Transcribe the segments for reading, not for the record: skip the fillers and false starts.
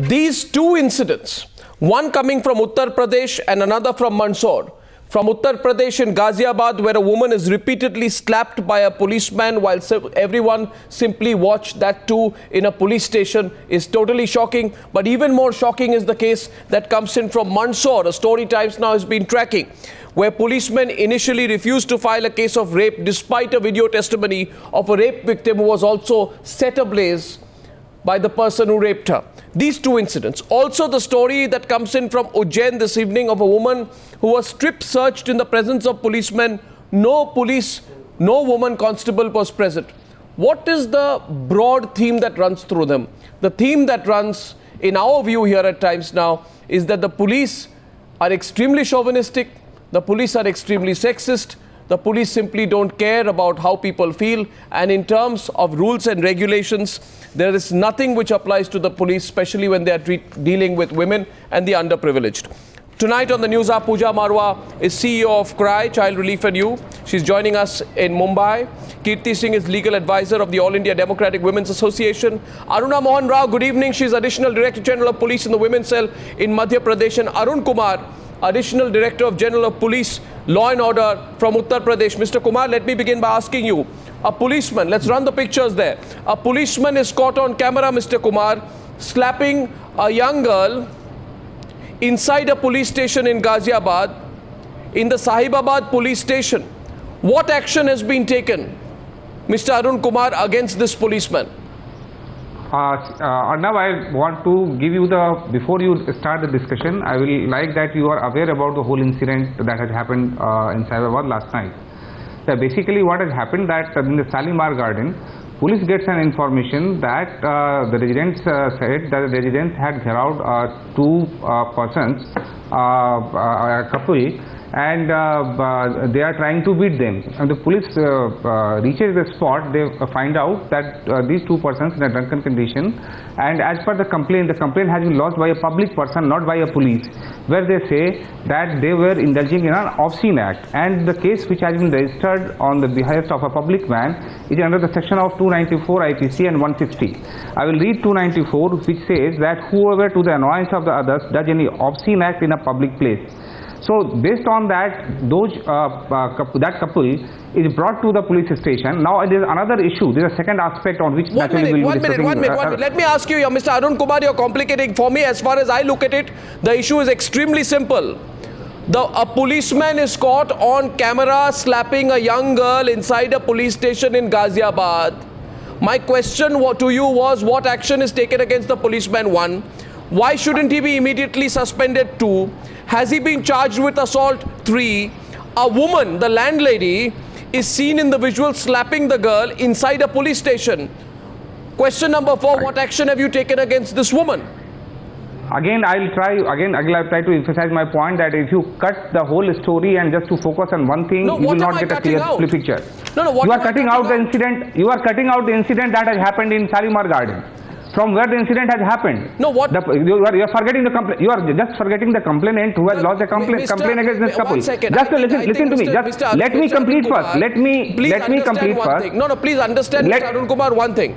These two incidents, one coming from Uttar Pradesh and another from Mandsaur. From Uttar Pradesh in Ghaziabad, where a woman is repeatedly slapped by a policeman while everyone simply watched, that too in a police station, is totally shocking. But even more shocking is the case that comes in from Mandsaur, a story Times Now has been tracking, where policemen initially refused to file a case of rape despite a video testimony of a rape victim who was also set ablaze by the person who raped her. These two incidents. Also the story that comes in from Ujjain this evening of a woman who was strip searched in the presence of policemen. No police, no woman constable was present. What is the broad theme that runs through them? The theme that runs in our view here at Times Now is that the police are extremely chauvinistic, the police are extremely sexist, the police simply don't care about how people feel, and in terms of rules and regulations, there is nothing which applies to the police, especially when they are dealing with women and the underprivileged. Tonight on the News Hour, Pooja Marwah is CEO of CRY, Child Relief and You. She's joining us in Mumbai. Kirti Singh is legal advisor of the All India Democratic Women's Association. Aruna Mohan Rao, good evening. She's Additional Director General of Police in the Women's Cell in Madhya Pradesh. And Arun Kumar, Additional Director of General of Police, Law and Order from Uttar Pradesh. Mr. Kumar, let me begin by asking you, a policeman, let's run the pictures there. A policeman is caught on camera, Mr. Kumar, slapping a young girl inside a police station in Ghaziabad, in the Sahibabad police station. What action has been taken, Mr. Arun Kumar, against this policeman? Arnav, I want to give you before you start the discussion, I will like that you are aware about the whole incident that has happened in Sahibabad last night. Basically what has happened that in the Shalimar Garden, police gets an information that the residents said that the residents had geared two persons, a couple, and they are trying to beat them. And the police reaches the spot. They find out that these two persons in a drunken condition, and as per the complaint has been lodged by a public person, not by a police, where they say that they were indulging in an obscene act. And the case which has been registered on the behest of a public man is under the section of 294 IPC and 160. I will read 294, which says that whoever to the annoyance of the others does any obscene act in a public place. So based on that, that couple is brought to the police station. Now there is another issue. There is a second aspect on which one minute. Let me ask you, Mr. Arun Kumar, you're complicating for me. As far as I look at it, the issue is extremely simple. A policeman is caught on camera slapping a young girl inside a police station in Ghaziabad. My question to you was, what action is taken against the policeman? 1. Why shouldn't he be immediately suspended? 2. Has he been charged with assault? 3. A woman, the landlady, is seen in the visual slapping the girl inside a police station. Question number 4, what action have you taken against this woman? Again, I'll try to emphasize my point that if you cut the whole story and just to focus on one thing, you will not get a clear picture. You are cutting out the incident. You are cutting out the incident that has happened in Shalimar Garden, from where the incident has happened. No, what? You are forgetting the complaint. You are just forgetting the complainant who has lodged a complaint against this couple. Just listen to me. Just let me complete first. Let me complete first. No, please understand, Mr. Arun Kumar, one thing.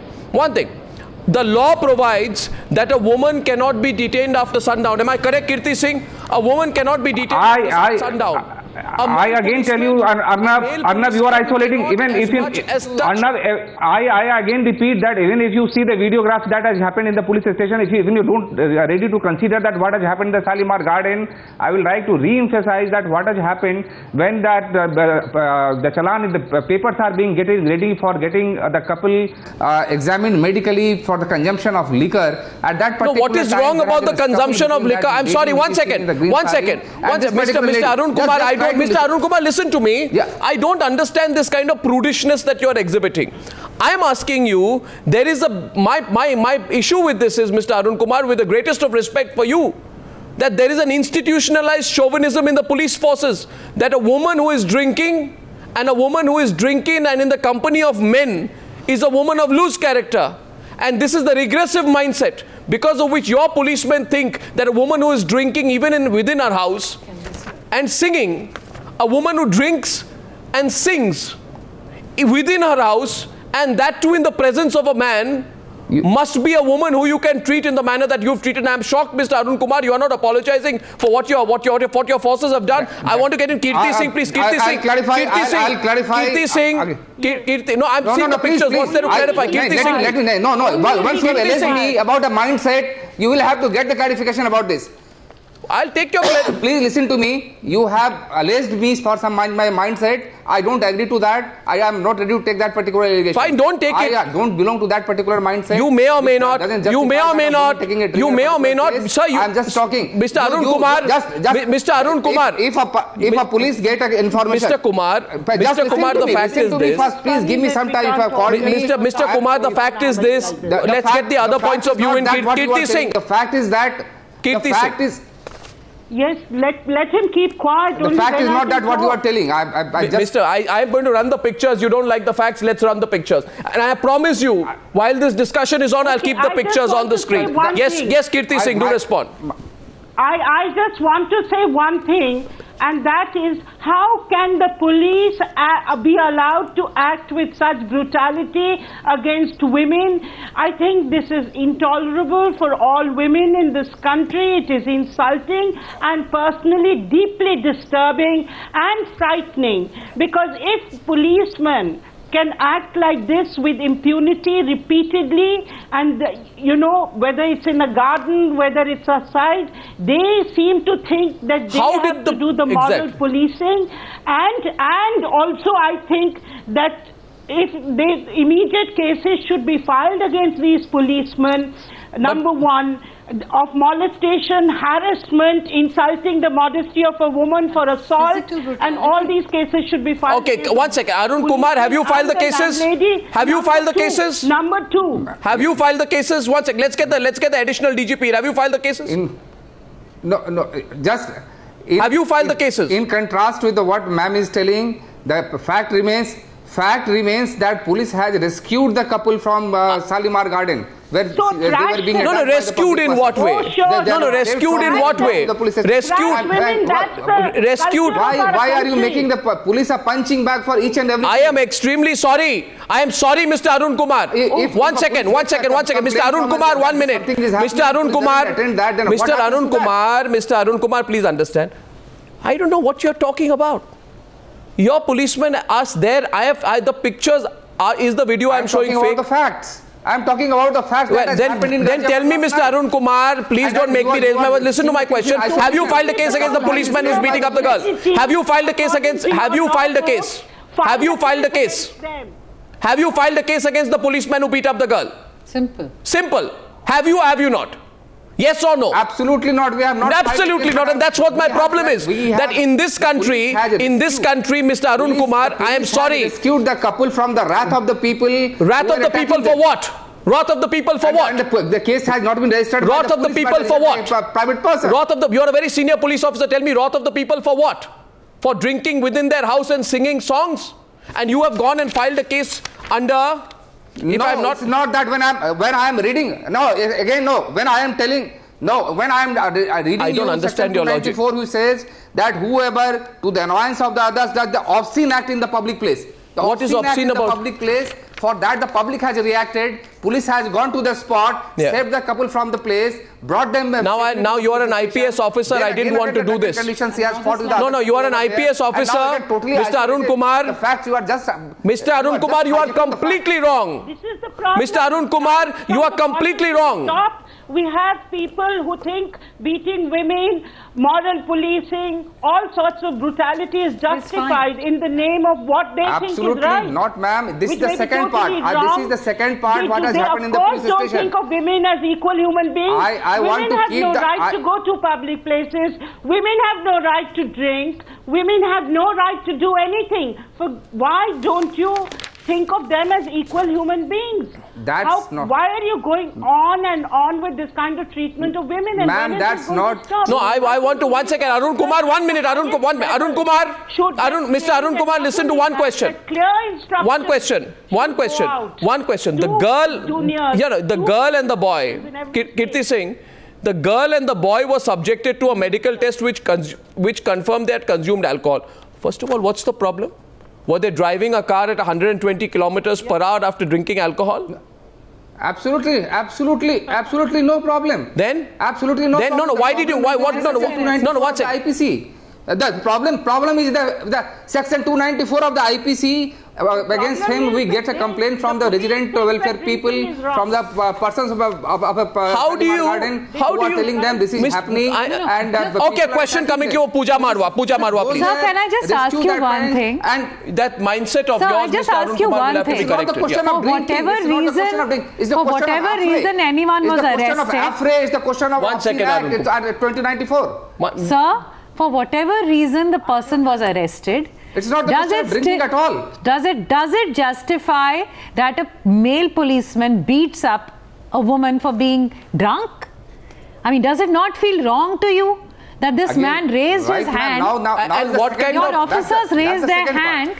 The law provides that a woman cannot be detained after sundown. Am I correct, Kirti Singh? A woman cannot be detained after sundown. I again tell you, Arnav, you are isolating. Even if you, Arnav, I again repeat that even if you see the videographs that has happened in the police station, even you don't ready to consider that what has happened in the Shalimar Garden, I will like to re-emphasize that what has happened when that the challan, the papers are being ready for getting the couple examined medically for the consumption of liquor. At that particular time, what is wrong about the consumption of liquor? I'm sorry, one second. Mr. Arun Kumar, Mr. Arun Kumar, listen to me. Yeah. I don't understand this kind of prudishness that you are exhibiting. I am asking you, there is my issue with this is, Mr. Arun Kumar, with the greatest of respect for you, that there is an institutionalized chauvinism in the police forces, that a woman who is drinking and in the company of men is a woman of loose character. And this is the regressive mindset because of which your policemen think that a woman who is drinking even within her house and singing, a woman who drinks and sings within her house, and that too in the presence of a man must be a woman who you can treat in the manner that you've treated. And I'm shocked, Mr. Arun Kumar, you are not apologizing for what your forces have done. I want to get in Kirti Singh, please. Kirti Singh. I'll clarify. Kirti Singh. No, I'm seeing the pictures. What's there to clarify? Kirti Singh. Once you have alleged me about a mindset, you will have to get the clarification about this. I'll take your Please listen to me. You have alleged me for some my mindset. I don't agree to that. I am not ready to take that particular allegation. Fine, don't take it. I don't belong to that particular mindset. You may or may not. You may or may not. You may or may not. Sir, I'm just talking. Mr. Arun Kumar. Mr. Arun Kumar. If a police get information. Mr. Kumar. Mr. Kumar, the fact is this. Please give me some time. If I call me. Mr. Kumar, the fact is this. Let's get the other points of view in Kirti Singh. The fact is that. Kirti Singh. Yes, let him keep quiet. The fact is not that what you are telling. I'm going to run the pictures. You don't like the facts, let's run the pictures. And I promise you, while this discussion is on, I'll keep the pictures on the screen. Yes, Kirti Singh, do respond. I just want to say one thing, and that is, how can the police be allowed to act with such brutality against women? I think this is intolerable for all women in this country. It is insulting and personally deeply disturbing and frightening, because if policemen can act like this with impunity repeatedly, and whether it's in a garden, whether it's outside, they seem to think that they have to do the moral policing. And also I think that if the immediate cases should be filed against these policemen, number one, of molestation, harassment, insulting the modesty of a woman for assault, and all these cases should be filed. Okay, one second. Arun Kumar, have you filed the cases? Have you filed the cases? Number two. Have you filed the cases? One second. Let's get the additional DGP. Have you filed the cases? Have you filed the cases? In contrast with what ma'am is telling, the fact remains that police has rescued the couple from Shalimar Garden. Where they were being rescued in what way? Rescued in what way? Rescued. Why are you making the police a punching bag for each and every? I am extremely sorry. I am sorry, Mr. Arun Kumar. One second. Mr. Arun Kumar, 1 minute. Mr. Arun Kumar, please understand. I don't know what you're talking about. Your policemen asked there. The pictures is the video I'm showing fake. The facts. I'm talking about the facts that has happened in Then tell me, Mr. Arun Kumar, please don't make me raise my voice. Listen to my question. Have you filed a case against the policeman who's beating up the girl? Have you filed a case against... Have you filed a case? Have you filed a case? Have you filed a case against the policeman who beat up the girl? Simple. Have you or have you not? Yes or no? Absolutely not. We have not. Absolutely not. And that's what my problem is. That in this country, Mr. Arun Kumar, I am sorry. Rescued the couple from the wrath of the people. Wrath of the people for what? Wrath of the people for what? The case has not been registered. Wrath of the people for what? Private person. You're a very senior police officer. Tell me, wrath of the people for what? For drinking within their house and singing songs? And you have gone and filed a case under... It's not that when I am reading. No, again, no. When I am telling. No, when I am reading. I don't understand your logic. Who says that whoever, to the annoyance of the others, does the obscene act in the public place. What is obscene about? The public place. For that, the public has reacted. Police has gone to the spot, saved the couple from the place, brought them. Now you are an IPS officer. I didn't want to do this. No, you are an IPS officer, Mr. Arun Kumar. The facts you are just. Mr. Arun Kumar, you are completely wrong. This is the problem. Mr. Arun Kumar, you are completely wrong. We have people who think beating women, moral policing, all sorts of brutality is justified in the name of what they think is right. Absolutely not, ma'am. This is the second part. This is the second part. What has happened in the police station? Of course, don't think of women as equal human beings. Women have no right to go to public places. Women have no right to drink. Women have no right to do anything. Why don't you think of them as equal human beings? Why are you going on and on with this kind of treatment of women? Ma'am, that's not... No, I want to... 1 second. Arun Kumar, 1 minute. Mr. Arun Kumar, listen to one question. One question. The girl and the boy, Kirti Singh, the girl and the boy were subjected to a medical test which confirmed they had consumed alcohol. First of all, what's the problem? Were they driving a car at 120 kilometers per hour after drinking alcohol? Absolutely no problem. Then? Absolutely no problem. No, why did you, why, what, no, one second. IPC. The problem is the section 294 of the IPC. Against him, we get a complaint from the resident welfare people, from the persons of how do you telling them this is happening. Okay, question coming to you, Pooja Marwa, please. Sir, can I just ask you one thing? And that mindset of yours, I'll just ask you one thing. For whatever reason anyone was arrested. It's the question of 2094. Sir, for whatever reason the person was arrested, it's not the question of drinking at all. Does it justify that a male policeman beats up a woman for being drunk? I mean, does it not feel wrong to you that this man raised his hand and what kind of officers raised their hand?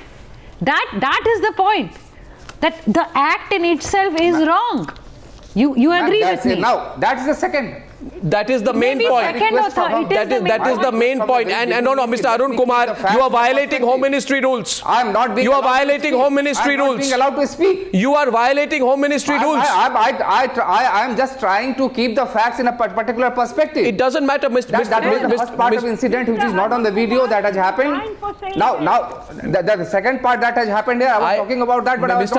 That is the point. That the act in itself is wrong. You agree with me? Now, that's the second. That is the main point. That is the main point. And no, Mr. Arun Kumar, you are violating Home Ministry rules. I am not being. You are violating Home Ministry rules. Being allowed to speak. You are violating Home Ministry rules. I am just trying to keep the facts in a particular perspective. It doesn't matter, Mr. That is the first part of incident which is not on the video that has happened. Now, the second part that has happened here, I was talking about that, but Mr.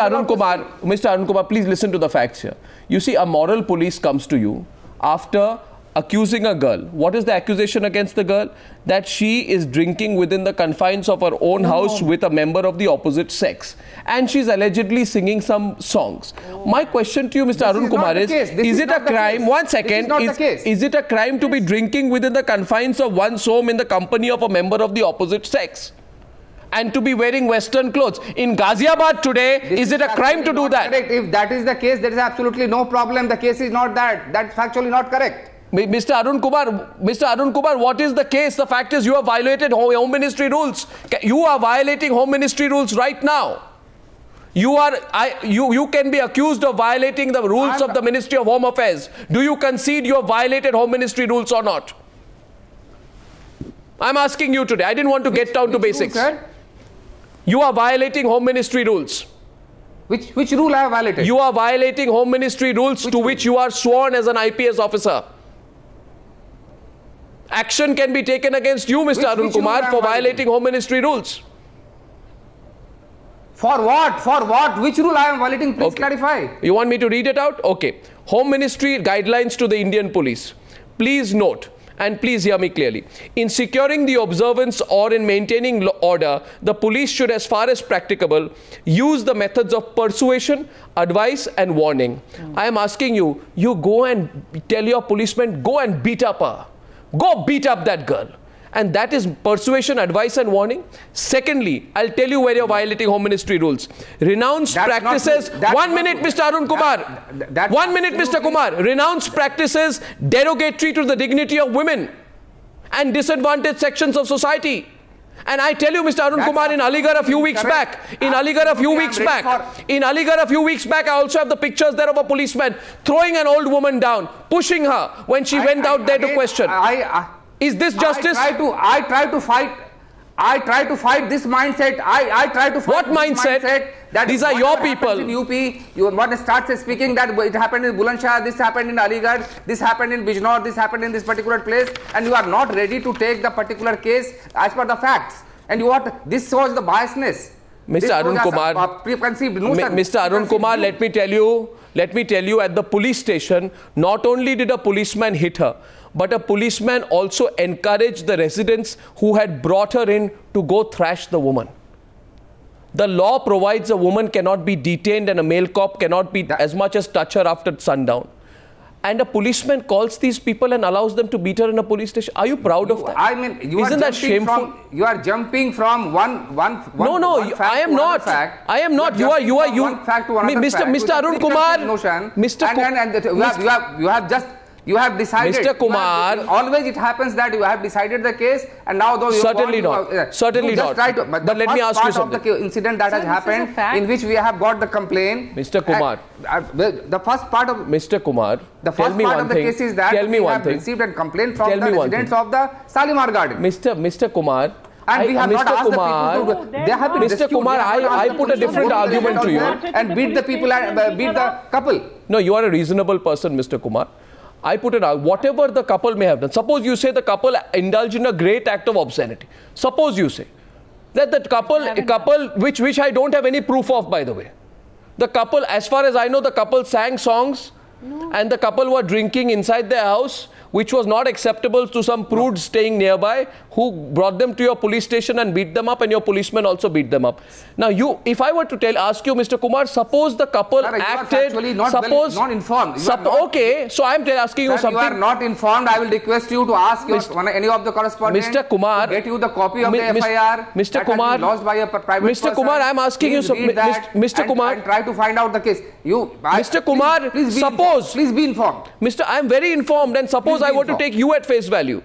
Arun Kumar, please listen to the facts here. You see, a moral police comes to you after accusing a girl. What is the accusation against the girl? That she is drinking within the confines of her own house with a member of the opposite sex. And she's allegedly singing some songs. My question to you, Mr. Arun Kumar, is it a crime? One second. Is it a crime to be drinking within the confines of one's home in the company of a member of the opposite sex? And to be wearing Western clothes. In Ghaziabad today, is it a crime to do that? Correct. If that is the case, there is absolutely no problem. The case is not that. That's factually not correct. Mr. Arun Kumar, what is the case? The fact is you have violated Home Ministry rules. You are violating Home Ministry rules right now. You can be accused of violating the rules of the Ministry of Home Affairs. Do you concede you have violated Home Ministry rules or not? I'm asking you today. I didn't want to get down to basics. You are violating Home Ministry rules. Which rule I have violated? You are violating Home Ministry rules to which you are sworn as an IPS officer. Action can be taken against you, Mr. Arun Kumar, for violating Home Ministry rules. For what? For what? Which rule I am violating? Please clarify. You want me to read it out? Okay. Home Ministry guidelines to the Indian Police. Please note. And please hear me clearly. In securing the observance or in maintaining order, the police should, as far as practicable, use the methods of persuasion, advice and warning. I am asking you, you go and tell your policeman, go and beat up her. Go beat up that girl. And that is persuasion, advice and warning. Secondly, I'll tell you where you're violating Home Ministry rules. Renounced practices. 1 minute, Mr. Arun Kumar. 1 minute, Mr. Kumar. Renounced practices derogatory to the dignity of women and disadvantaged sections of society. And I tell you, Mr. Arun Kumar, in Aligarh a few weeks back, I also have the pictures there of a policeman throwing an old woman down, pushing her when she went out there to question. Is this justice? I try to fight this mindset. I try to fight what mindset? That these are your people. In UP, one starts speaking that it happened in Bulandshahr, this happened in Aligarh, this happened in Bijnor, this happened in this particular place, and you are not ready to take the particular case as per the facts. And this shows the biasness. Mr. Arun Kumar, preconceived notion. Mr. Arun Kumar, let me tell you, at the police station, not only did a policeman hit her, but a policeman also encouraged the residents who had brought her in to go thrash the woman. The law provides a woman cannot be detained and a male cop cannot be as much as touch her after sundown. And a policeman calls these people and allows them to beat her in a police station. Are you proud of that? I mean, isn't that shameful? You are jumping from one fact to another fact. I am not. You are. One fact to another fact. Mr. Arun Kumar. You have decided. Mr. Kumar. Always it happens that you have decided the case and now though you certainly not. Certainly not. But let me ask you something. The incident that has happened in which we have got the complaint. Mr. Kumar. The first part of Mr. Kumar. The first part of the case is that we have received a complaint from the residents of the Shalimar Garden. Mr. Kumar, And we have not Mr. asked Kumar, the people to. They have been Mr. rescued. Kumar, I put a different argument to you. And beat the people and beat the couple. No, you are a reasonable person, Mr. Kumar. I put it out, whatever the couple may have done. Suppose you say the couple indulged in a great act of obscenity. Suppose you say that the couple, which I don't have any proof of, by the way. The couple, as far as I know, the couple sang songs and the couple were drinking inside their house, which was not acceptable to some prudes staying nearby, who brought them to your police station and beat them up, and your policemen also beat them up. Now, if I were to ask you, Mr. Kumar, suppose the couple acted, not informed. Okay, so I'm asking you something. You are not informed. I will request you to ask any of the correspondents Mr. Kumar, to get you the copy of the FIR Mr. Kumar, lost by a private Mr. Kumar, I'm asking you something. Mr. Kumar, and try to find out the case. Mr. Kumar, please be informed. Mr. I'm very informed, and suppose I were to take you at face value.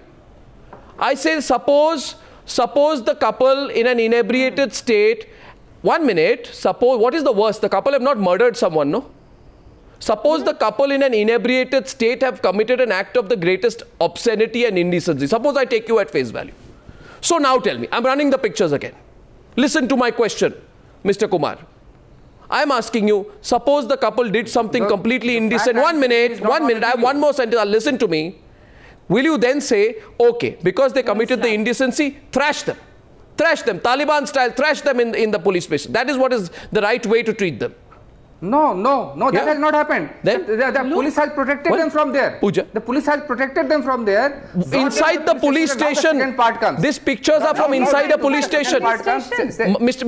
I say suppose the couple in an inebriated state. 1 minute. Suppose, what is the worst? The couple have not murdered someone, no? Suppose the couple in an inebriated state have committed an act of the greatest obscenity and indecency. Suppose I take you at face value. So now tell me, I'm running the pictures again. Listen to my question, Mr. Kumar. I'm asking you, suppose the couple did something completely indecent. 1 minute, I have one more sentence. Listen to me. Will you then say, okay, because they committed the indecency, thrash them. Thrash them, Taliban style, thrash them in the police station. That is what is the right way to treat them. No, that has not happened. Then? The police has protected them from there. Pooja? The police has protected them from there. Inside the police station. These pictures are from inside a police station. Mr.